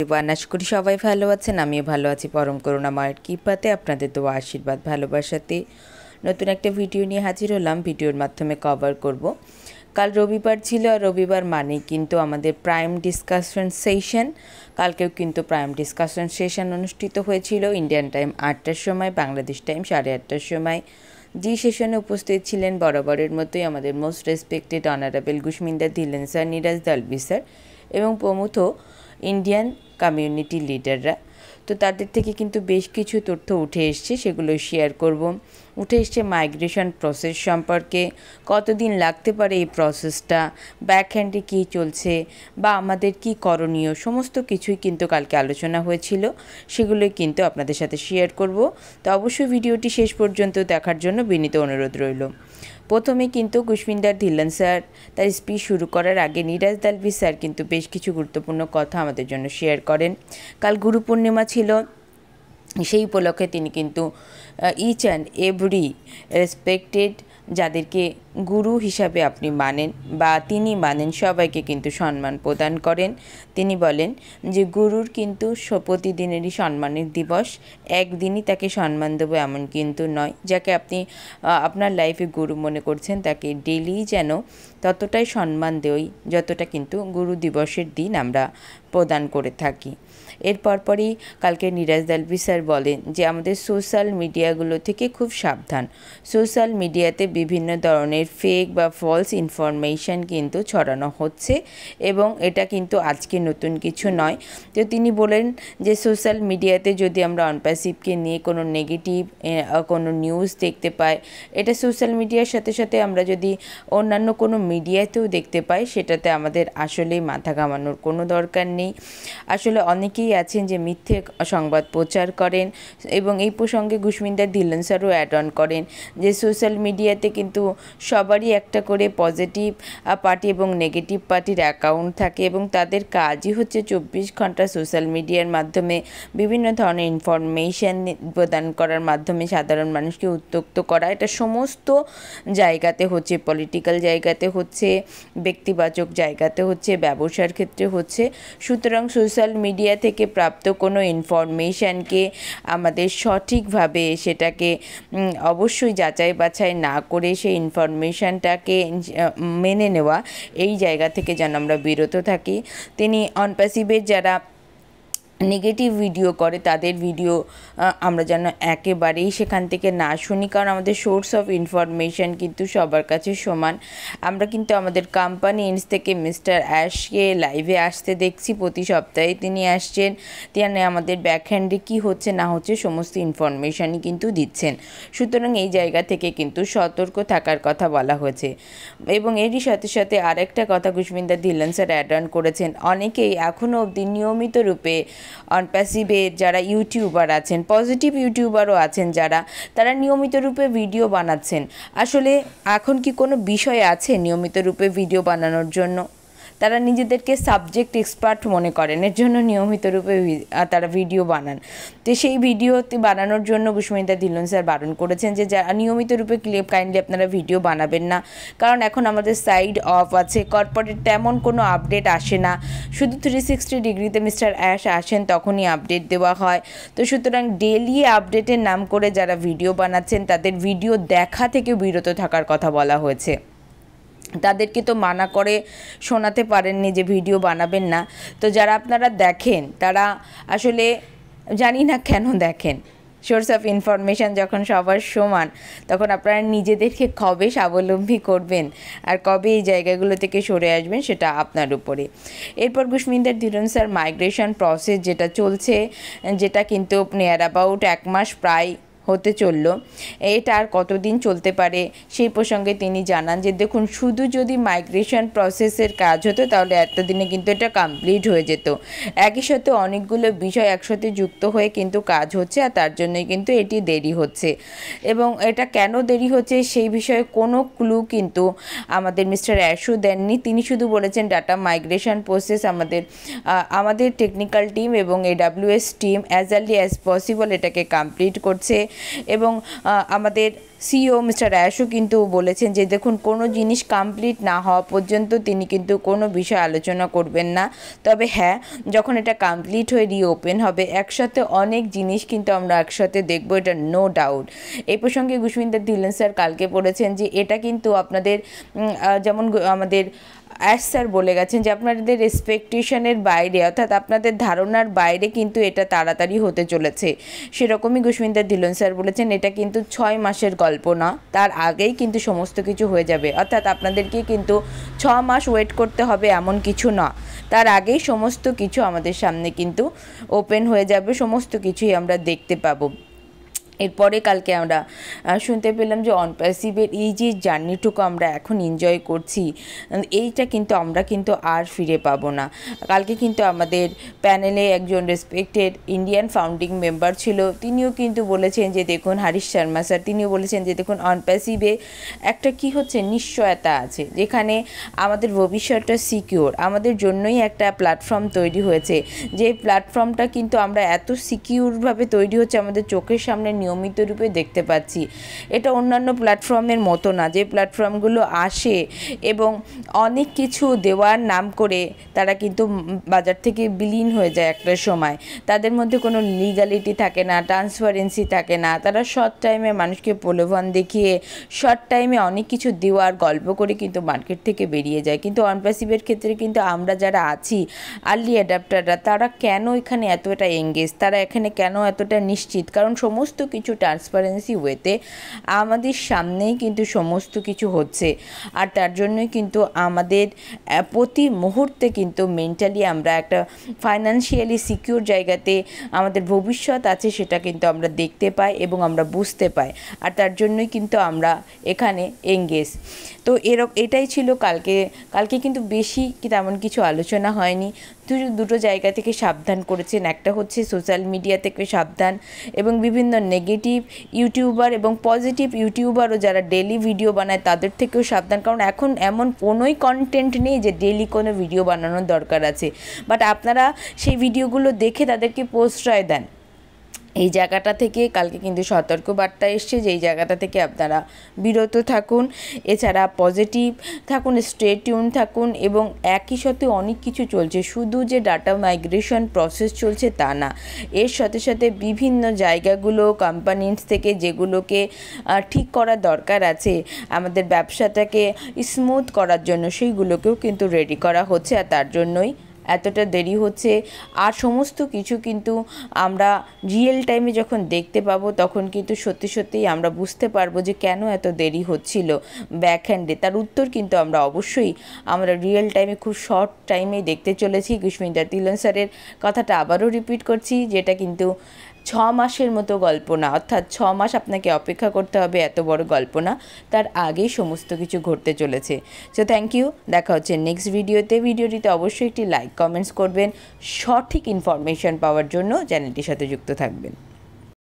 আশা করি সবাই ভালো আছেন। আমিও ভালো আছি পরম করুণা মায়ের কৃপাতে, আপনাদের দোয়া আশীর্বাদ ভালোবাসাতে নতুন একটা ভিডিও নিয়ে হাজির হলাম। ভিডিওর মাধ্যমে কভার করব, কাল রবিবার ছিল আর রবিবার মানেই কিন্তু আমাদের প্রাইম ডিসকাশন সেশন। কালকেও কিন্তু প্রাইম ডিসকাশন সেশন অনুষ্ঠিত হয়েছিল ইন্ডিয়ান টাইম 8টার সময়, বাংলাদেশ টাইম 8:30টার সময়। যে সেশনে উপস্থিত ছিলেন বরাবরের মতোই আমাদের most respected honourable Gushminder Dhillon sir, Neeraj Dalvi sir এবং প্রমুখ ইন্ডিয়ান কমিউনিটি লিডাররা। তো তাদের থেকে কিন্তু বেশ কিছু তথ্য উঠে এসছে, সেগুলো শেয়ার করব। উঠে এসছে মাইগ্রেশন প্রসেস সম্পর্কে, কতদিন লাগতে পারে এই প্রসেসটা, ব্যাকহ্যান্ডে কী চলছে বা আমাদের কি করণীয়, সমস্ত কিছুই কিন্তু কালকে আলোচনা হয়েছিল, সেগুলোই কিন্তু আপনাদের সাথে শেয়ার করব। তো অবশ্যই ভিডিওটি শেষ পর্যন্ত দেখার জন্য বিনীত অনুরোধ রইল। প্রথমে কিন্তু গুশমিন্দর ধিল্লন স্যার তার স্পিচ শুরু করার আগে নিরাজ দলবি স্যার কিন্তু বেশ কিছু গুরুত্বপূর্ণ কথা আমাদের জন্য শেয়ার করেন। কাল গুরু পূর্ণিমা ছিল, সেই উপলক্ষে তিনি কিন্তু ইচ অ্যান্ড এভরি রেসপেক্টেড যাদেরকে গুরু হিসাবে আপনি মানেন বা তিনি মানেন সবাইকে কিন্তু সম্মান প্রদান করেন। তিনি বলেন যে গুরুর কিন্তু প্রতিদিনেরই সম্মানের দিবস, একদিনই তাকে সম্মান দেবো এমন কিন্তু নয়। যাকে আপনি আপনার লাইফে গুরু মনে করছেন তাকে ডেলি যেন ততটাই সম্মান দেই যতটা কিন্তু গুরু দিবসের দিন আমরা প্রদান করে থাকি। এর পরপরই কালকে নিরাজ দলবি স্যার বলেন যে আমাদের সোশ্যাল মিডিয়াগুলো থেকে খুব সাবধান। সোশ্যাল মিডিয়াতে বিভিন্ন ধরনের ফেক বা ফলস ইনফরমেশান কিন্তু ছড়ানো হচ্ছে এবং এটা কিন্তু আজকে নতুন কিছু নয়। তো তিনি বলেন যে সোশ্যাল মিডিয়াতে যদি আমরা অনপ্যাসিভকে নিয়ে কোনো নেগেটিভ কোনো নিউজ দেখতে পাই, এটা সোশ্যাল মিডিয়ার সাথে সাথে আমরা যদি অন্যান্য কোনো মিডিয়াতেও দেখতে পাই, সেটাতে আমাদের আসলেই মাথা ঘামানোর কোনো দরকার নেই। আসলে অনেকেই আছেন যে মিথ্যে সংবাদ প্রচার করেন এবং এই প্রসঙ্গে গুশমিন্দর ধিল্লন স্যারও অ্যাড অন করেন যে সোশ্যাল মিডিয়াতে কিন্তু সবারই একটা করে পজিটিভ পার্টি এবং নেগেটিভ পার্টির অ্যাকাউন্ট থাকে এবং তাদের কাজই হচ্ছে 24 ঘন্টা সোশ্যাল মিডিয়ার মাধ্যমে বিভিন্ন ধরনের ইনফরমেশান প্রদান করার মাধ্যমে সাধারণ মানুষকে উত্ত্যক্ত করা। এটা সমস্ত জায়গাতে হচ্ছে, পলিটিক্যাল জায়গাতে হচ্ছে, ব্যক্তিবাচক জায়গাতে হচ্ছে, ব্যবসার ক্ষেত্রে হচ্ছে। সুতরাং সোশ্যাল মিডিয়া থেকে প্রাপ্ত কোনো ইনফরমেশানকে আমাদের সঠিকভাবে সেটাকে অবশ্যই যাচাই বাছাই না করে সেই ইনফরমেশানটাকে মেনে নেওয়া, এই জায়গা থেকে যেন আমরা বিরত থাকি। তিনি অনপ্যাসিভের যারা নেগেটিভ ভিডিও করে তাদের ভিডিও আমরা যেন একেবারেই সেখান থেকে না শুনি, কারণ আমাদের সোর্স অফ ইনফরমেশান কিন্তু সবার কাছে সমান। আমরা কিন্তু আমাদের কোম্পানি ইন্স থেকে মিস্টার অ্যাশকে লাইভে আসতে দেখছি, প্রতি সপ্তাহে তিনি আসছেন, তিনি আমাদের ব্যাকহ্যান্ডে কী হচ্ছে না হচ্ছে সমস্ত ইনফরমেশানই কিন্তু দিচ্ছেন। সুতরাং এই জায়গা থেকে কিন্তু সতর্ক থাকার কথা বলা হয়েছে। এবং এরই সাথে সাথে আরেকটা কথা গুশমিন্দর ধিল্লন স্যার অ্যাড অন করেছেন, অনেকেই এখনও অবধি নিয়মিত রূপে অনপ্যাসিভের যারা ইউটিউবার আছেন, পজিটিভ ইউটিউবারও আছেন যারা, তারা নিয়মিত রূপে ভিডিও বানাচ্ছেন। আসলে এখন কি কোনো বিষয় আছে নিয়মিত রূপে ভিডিও বানানোর জন্য? তারা নিজেদেরকে সাবজেক্ট এক্সপার্ট মনে করেন, এর জন্য নিয়মিত রূপে তারা ভিডিও বানান। তো সেই ভিডিওতে বানানোর জন্য গুশমিন্দর ধিল্লন স্যার বারণ করেছেন যে যা নিয়মিত রূপে কাইন্ডলি আপনারা ভিডিও বানাবেন না, কারণ এখন আমাদের সাইড অফ আছে, কর্পোরেট তেমন কোনো আপডেট আসে না, শুধু 360 ডিগ্রিতে মিস্টার অ্যাশ আসেন তখনই আপডেট দেওয়া হয়। তো সুতরাং ডেলি আপডেটের নাম করে যারা ভিডিও বানাচ্ছেন তাদের ভিডিও দেখা থেকে বিরত থাকার কথা বলা হয়েছে। তাদেরকে তো মানা করে শোনাতে পারেননি যে ভিডিও বানাবেন না। তো যারা আপনারা দেখেন তারা আসলে জানি না কেন দেখেন। সোর্স অফ ইনফরমেশান যখন সবার সমান, তখন আপনারা নিজেদেরকে কবে স্বাবলম্বী করবেন আর কবে এই জায়গাগুলো থেকে সরে আসবেন সেটা আপনার উপরে। এরপর গুশমিন্দর ধিল্লন স্যার মাইগ্রেশন প্রসেস যেটা চলছে, যেটা কিন্তু নিয়ার অ্যাবাউট 1 মাস প্রায় হতে চলল, এটা আর কতদিন চলতে পারে সেই প্রসঙ্গে তিনি জানান যে দেখুন, শুধু যদি মাইগ্রেশন প্রসেসের কাজ হতো তাহলে এতদিনে কিন্তু এটা কমপ্লিট হয়ে যেত। একই সাথে অনেকগুলো বিষয় একসাথে যুক্ত হয়ে কিন্তু কাজ হচ্ছে, আর তার জন্যই কিন্তু এটি দেরি হচ্ছে। এবং এটা কেন দেরি হচ্ছে সেই বিষয়ে কোনো ক্লু কিন্তু আমাদের মিস্টার অ্যাশু দেননি। তিনি শুধু বলেছেন ডাটা মাইগ্রেশন প্রসেস আমাদের টেকনিক্যাল টিম এবং AWS team as early as possible এটাকে কমপ্লিট করছে এবং আমাদের সিও মিস্টার অ্যাশও কিন্তু বলেছেন যে দেখুন কোনো জিনিস কমপ্লিট না হওয়া পর্যন্ত তিনি কিন্তু কোনো বিষয় আলোচনা করবেন না। তবে হ্যাঁ, যখন এটা কমপ্লিট হয়ে রিওপেন হবে একসাথে অনেক জিনিস কিন্তু আমরা একসাথে দেখবো, এটা নো ডাউট। এই প্রসঙ্গে গুশবিন্দর ধিলন স্যার কালকে বলেছেন যে এটা কিন্তু আপনাদের যেমন আমাদের অ্যাশ স্যার বলে গেছেন যে আপনাদের এক্সপেকটেশনের বাইরে, অর্থাৎ আপনাদের ধারণার বাইরে কিন্তু এটা তাড়াতাড়ি হতে চলেছে। সেরকমই গুশবিন্দর ধিলন স্যার বলেছেন এটা কিন্তু 6 মাসের গল্প না, তার আগেই কিন্তু সমস্ত কিছু হয়ে যাবে। অর্থাৎ আপনাদেরকে কিন্তু 6 মাস ওয়েট করতে হবে এমন কিছু না, তার আগেই সমস্ত কিছু আমাদের সামনে কিন্তু ওপেন হয়ে যাবে, সমস্ত কিছুই আমরা দেখতে পাবো। এরপরে কালকে আমরা শুনতে পেলাম যে অনপ্যাসিভের এই যে জার্নিটুকু আমরা এখন এনজয় করছি, এইটা কিন্তু আমরা কিন্তু আর ফিরে পাবো না। কালকে কিন্তু আমাদের প্যানেলে একজন রেসপেক্টেড ইন্ডিয়ান ফাউন্ডিং মেম্বার ছিল, তিনিও কিন্তু বলেছেন যে দেখুন, হরিশ শর্মা স্যার, তিনিও বলেছেন যে দেখুন অনপ্যাসিভে একটা কি হচ্ছে, নিশ্চয়তা আছে, যেখানে আমাদের ভবিষ্যৎটা সিকিউর, আমাদের জন্যই একটা প্ল্যাটফর্ম তৈরি হয়েছে, যে প্ল্যাটফর্মটা কিন্তু আমরা এত সিকিউরভাবে তৈরি হচ্ছে আমাদের চোখের সামনে নিয়মিত রূপে দেখতে পাচ্ছি। এটা অন্যান্য প্ল্যাটফর্মের মতো না, যে প্ল্যাটফর্মগুলো আসে এবং অনেক কিছু দেওয়ার নাম করে তারা কিন্তু বাজার থেকে বিলীন হয়ে যায় একটা সময়, তাদের মধ্যে কোনো লিগ্যালিটি থাকে না, ট্রান্সপারেন্সি থাকে না, তারা শর্ট টাইমে মানুষকে প্রলোভন দেখিয়ে শর্ট টাইমে অনেক কিছু দেওয়ার গল্প করে কিন্তু মার্কেট থেকে বেরিয়ে যায়। কিন্তু অনপ্যাসিভের ক্ষেত্রে কিন্তু আমরা যারা আছি আর্লি অ্যাডাপ্টাররা, তারা কেন এখানে এতটা এঙ্গেজ, তারা এখানে কেন এতটা নিশ্চিত, কারণ সমস্ত কিছু ট্রান্সপারেন্সি ওয়েতে আমাদের সামনেই কিন্তু সমস্ত কিছু হচ্ছে। আর তার জন্যই কিন্তু আমাদের প্রতি মুহূর্তে কিন্তু মেন্টালি আমরা একটা ফাইন্যান্সিয়ালি সিকিউর জায়গাতে আমাদের ভবিষ্যৎ আছে, সেটা কিন্তু আমরা দেখতে পাই এবং আমরা বুঝতে পাই। আর তার জন্যই কিন্তু আমরা এখানে এঙ্গেজ। তো এটাই ছিল কালকে কিন্তু বেশি তেমন কিছু আলোচনা হয়নি। দুটো জায়গা থেকে সাবধান করেছেন, একটা হচ্ছে সোশ্যাল মিডিয়া থেকে সাবধান এবং বিভিন্ন নেগেটিভ ইউটিউবার এবং পজিটিভ ইউটিউবারও যারা ডেলি ভিডিও বানায় তাদের থেকেও সাবধান, কারণ এখন এমন কোনোই কন্টেন্ট নেই যে ডেলি কোনো ভিডিও বানানোর দরকার আছে, বাট আপনারা সেই ভিডিওগুলো দেখে তাদেরকে প্রশ্রয় দেন। এই জায়গাটা থেকে কালকে কিন্তু সতর্ক বার্তা এসছে যে এই জায়গাটা থেকে আপনারা বিরত থাকুন। এছাড়া পজিটিভ থাকুন, স্টে টিউন থাকুন এবং একই সাথে অনেক কিছু চলছে, শুধু যে ডাটা মাইগ্রেশন প্রসেস চলছে তা না, এর সাথে সাথে বিভিন্ন জায়গাগুলো কোম্পানিজ থেকে যেগুলোকে ঠিক করার দরকার আছে আমাদের ব্যবসাটাকে স্মুথ করার জন্য, সেইগুলোকেও কিন্তু রেডি করা হচ্ছে। আর তার জন্যই এতটা দেরি হচ্ছে। আর সমস্ত কিছু কিন্তু আমরা রিয়েল টাইমে যখন দেখতে পাবো তখন কিন্তু সত্যি সত্যিই আমরা বুঝতে পারবো যে কেন এত দেরি হচ্ছিল ব্যাক হ্যান্ডে। তার উত্তর কিন্তু অবশ্যই আমরা রিয়েল টাইমে খুব শর্ট টাইমেই দেখতে চলেছি। গুশবিন্দর ধিলন স্যারের কথাটা আবারও রিপিট করছি, যেটা কিন্তু 6 মাসের মতো গল্প না, অর্থাৎ 6 মাস আপনাকে অপেক্ষা করতে হবে, এত বড় গল্প না, তার আগেই সমস্ত কিছু ঘটতে চলেছে। সো থ্যাংক ইউ, দেখা হচ্ছে নেক্সট ভিডিওতে। ভিডিওটিতে অবশ্যই একটি লাইক কমেন্টস করবেন, সঠিক ইনফরমেশন পাওয়ার জন্য চ্যানেলটির সাথে যুক্ত থাকবেন।